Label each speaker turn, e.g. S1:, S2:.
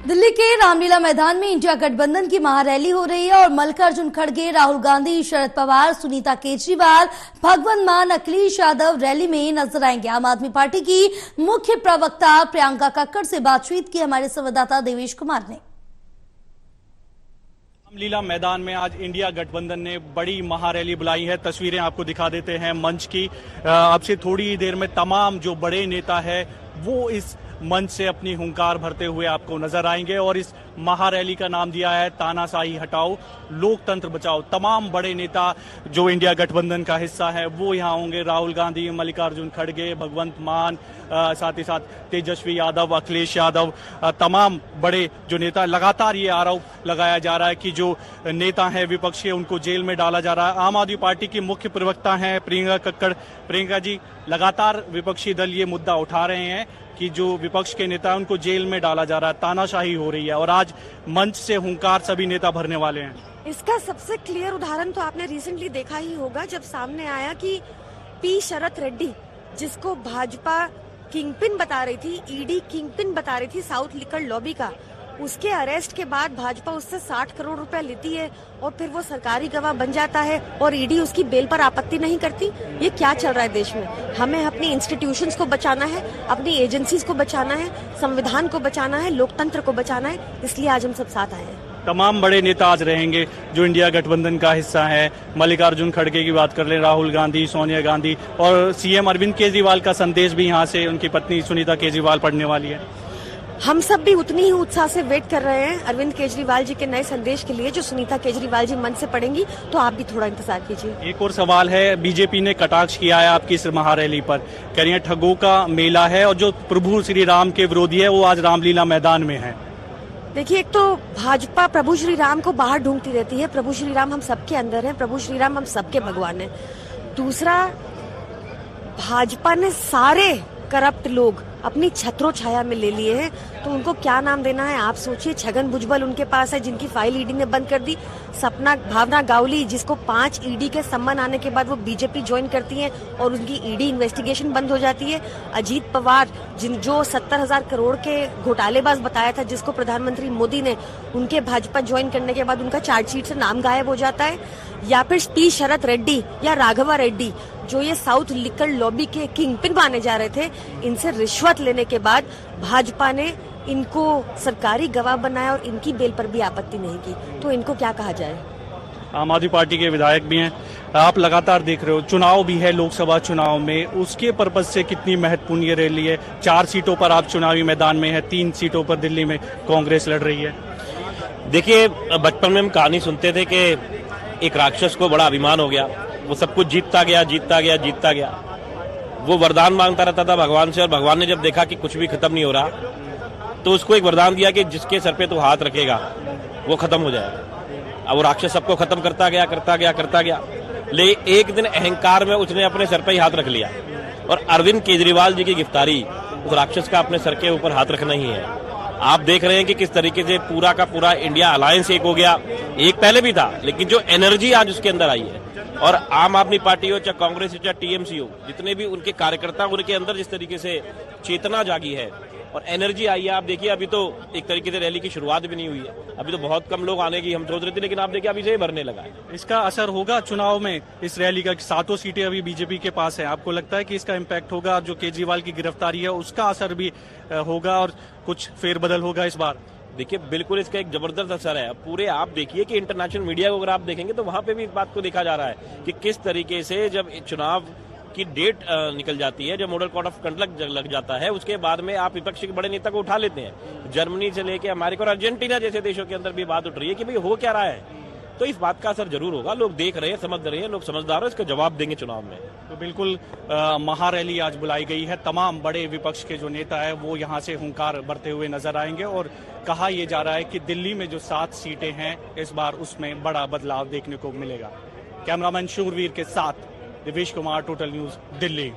S1: दिल्ली के रामलीला मैदान में इंडिया गठबंधन की महारैली हो रही है और मल्लिकार्जुन खड़गे, राहुल गांधी, शरद पवार, सुनीता केजरीवाल, भगवंत मान, अखिलेश यादव रैली में नजर आएंगे। आम आदमी पार्टी की मुख्य प्रवक्ता प्रियंका कक्कड़ से बातचीत की हमारे संवाददाता देवेश कुमार ने।
S2: रामलीला मैदान में आज इंडिया गठबंधन ने बड़ी महारैली बुलाई है। तस्वीरें आपको दिखा देते हैं मंच की। अब से थोड़ी देर में तमाम जो बड़े नेता है वो इस मंच से अपनी हुंकार भरते हुए आपको नजर आएंगे और इस महारैली का नाम दिया है तानाशाही हटाओ, लोकतंत्र बचाओ। तमाम बड़े नेता जो इंडिया गठबंधन का हिस्सा है वो यहाँ होंगे। राहुल गांधी, मल्लिकार्जुन खड़गे, भगवंत मान, साथ ही साथ तेजस्वी यादव, अखिलेश यादव, तमाम बड़े जो नेता। लगातार ये आरोप लगाया जा रहा है कि जो नेता हैं विपक्ष के उनको जेल में डाला जा रहा है। आम आदमी पार्टी की मुख्य प्रवक्ता हैं प्रियंका कक्कड़। प्रियंका जी, लगातार विपक्षी दल ये मुद्दा उठा रहे हैं कि जो विपक्ष के नेता हैं उनको जेल में डाला जा रहा है, तानाशाही हो रही है और आज मंच से हुंकार सभी नेता भरने वाले हैं।
S3: इसका सबसे क्लियर उदाहरण तो आपने रिसेंटली देखा ही होगा जब सामने आया कि पी शरद रेड्डी, जिसको भाजपा किंगपिन बता रही थी, ईडी किंगपिन बता रही थी साउथ लिकर लॉबी का, उसके अरेस्ट के बाद भाजपा उससे 60 करोड़ रुपए लेती है और फिर वो सरकारी गवाह बन जाता है और ईडी उसकी बेल पर आपत्ति नहीं करती। ये क्या चल रहा है देश में? हमें अपनी इंस्टीट्यूशंस को बचाना है, अपनी एजेंसीज को बचाना है, संविधान को बचाना है, लोकतंत्र को बचाना है, इसलिए आज हम सब साथ आए हैं।
S2: तमाम बड़े नेता आज रहेंगे जो इंडिया गठबंधन का हिस्सा है। मल्लिकार्जुन खड़गे की बात कर लें, राहुल गांधी, सोनिया गांधी और सीएम अरविंद केजरीवाल का संदेश भी यहाँ से उनकी पत्नी सुनीता केजरीवाल पढ़ने वाली है।
S3: हम सब भी उतनी ही उत्साह से वेट कर रहे हैं अरविंद केजरीवाल जी के नए संदेश के लिए जो सुनीता केजरीवाल जी मंच से पढ़ेंगी, तो आप भी थोड़ा इंतजार कीजिए।
S2: एक और सवाल है, बीजेपी ने कटाक्ष किया है आपकी इस महारैली पर, कह रही है ठगों का मेला है और जो प्रभु श्री राम के विरोधी है वो आज रामलीला मैदान में है।
S3: देखिए, एक तो भाजपा प्रभु श्री राम को बाहर ढूंढती रहती है। प्रभु श्री राम हम सबके अंदर हैं, प्रभु श्री राम हम सबके भगवान हैं। दूसरा, भाजपा ने सारे करप्ट लोग अपनी छत्रो छाया में ले लिए हैं, तो उनको क्या नाम देना है आप सोचिए। छगन भुजबल उनके पास है जिनकी फाइल ईडी ने बंद कर दी। सपना भावना गावली, जिसको 5 ईडी के सम्मन आने के बाद वो बीजेपी ज्वाइन करती है और उनकी ईडी इन्वेस्टिगेशन बंद हो जाती है। अजीत पवार, जो 70,000 करोड़ के घोटालेबाज बताया था, जिसको प्रधानमंत्री मोदी ने, उनके भाजपा ज्वाइन करने के बाद उनका चार्जशीट से नाम गायब हो जाता है। या फिर पी शरद रेड्डी या राघवा रेड्डी, जो ये साउथ लिकर लॉबी के किंगपिन माने जा रहे थे, इनसे रिश्वत लेने के बाद भाजपा ने इनको सरकारी गवाह बनाया और इनकी बेल पर भी आपत्ति नहीं की, तो इनको क्या कहा जाए।
S2: आम आदमी पार्टी के विधायक भी हैं, आप लगातार देख रहे हो, चुनाव भी है लोकसभा चुनाव में, उसके पर्पज से कितनी महत्वपूर्ण ये रैली है। 4 सीटों पर आप चुनावी मैदान में है, 3 सीटों पर दिल्ली में कांग्रेस लड़ रही है।
S4: देखिए, बचपन में हम कहानी सुनते थे कि एक राक्षस को बड़ा अभिमान हो गया, वो सब कुछ जीतता गया। वो वरदान मांगता रहता था भगवान से और भगवान ने जब देखा कि कुछ भी खत्म नहीं हो रहा तो उसको एक वरदान दिया कि जिसके सर पे तू हाथ रखेगा वो खत्म हो जाएगा। अब वो राक्षस सबको खत्म करता गया। लेकिन एक दिन अहंकार में उसने अपने सर पे ही हाथ रख लिया और अरविंद केजरीवाल जी की गिरफ्तारी उस राक्षस का अपने सर के ऊपर हाथ रखना ही है। आप देख रहे हैं कि किस तरीके से पूरा का पूरा इंडिया अलायंस एक हो गया। एक पहले भी था, लेकिन जो एनर्जी आज उसके अंदर आई है, और आम आदमी पार्टी हो, चाहे कांग्रेस हो, चाहे टीएमसी हो, जितने भी उनके कार्यकर्ता, उनके अंदर जिस तरीके से चेतना जागी है और एनर्जी आई है। आप देखिए, अभी तो एक तरीके से रैली की शुरुआत भी नहीं हुई है, अभी तो बहुत कम लोग आने की हम सोच रहे थे, लेकिन आप देखिए अभी से ही भरने लगा है।
S2: इसका असर होगा चुनाव में इस रैली का? 7 सीटें अभी बीजेपी के पास है, आपको लगता है कि इसका इम्पैक्ट होगा? जो केजरीवाल की गिरफ्तारी है उसका असर भी होगा और कुछ फेरबदल होगा इस बार?
S4: देखिए, बिल्कुल इसका एक जबरदस्त असर है। पूरे आप देखिए कि इंटरनेशनल मीडिया को अगर आप देखेंगे तो वहां पे भी इस बात को देखा जा रहा है कि किस तरीके से जब चुनाव की डेट निकल जाती है, जब मॉडल कोड ऑफ कंडक्ट लग जाता है, उसके बाद में आप विपक्ष के बड़े नेता को उठा लेते हैं। जर्मनी से लेके अमेरिका और अर्जेंटीना जैसे देशों के अंदर भी बात उठ रही है कि भाई हो क्या रहा है। तो इस बात का असर जरूर होगा। लोग देख रहे हैं, समझ रहे हैं, लोग समझदार हैं, इसका जवाब देंगे चुनाव में।
S2: तो बिल्कुल महारैली आज बुलाई गई है। तमाम बड़े विपक्ष के जो नेता है वो यहाँ से हुंकार भरते हुए नजर आएंगे और कहा यह जा रहा है कि दिल्ली में जो 7 सीटें हैं इस बार उसमें बड़ा बदलाव देखने को मिलेगा। कैमरामैन शूरवीर के साथ देवेश कुमार, टोटल न्यूज, दिल्ली।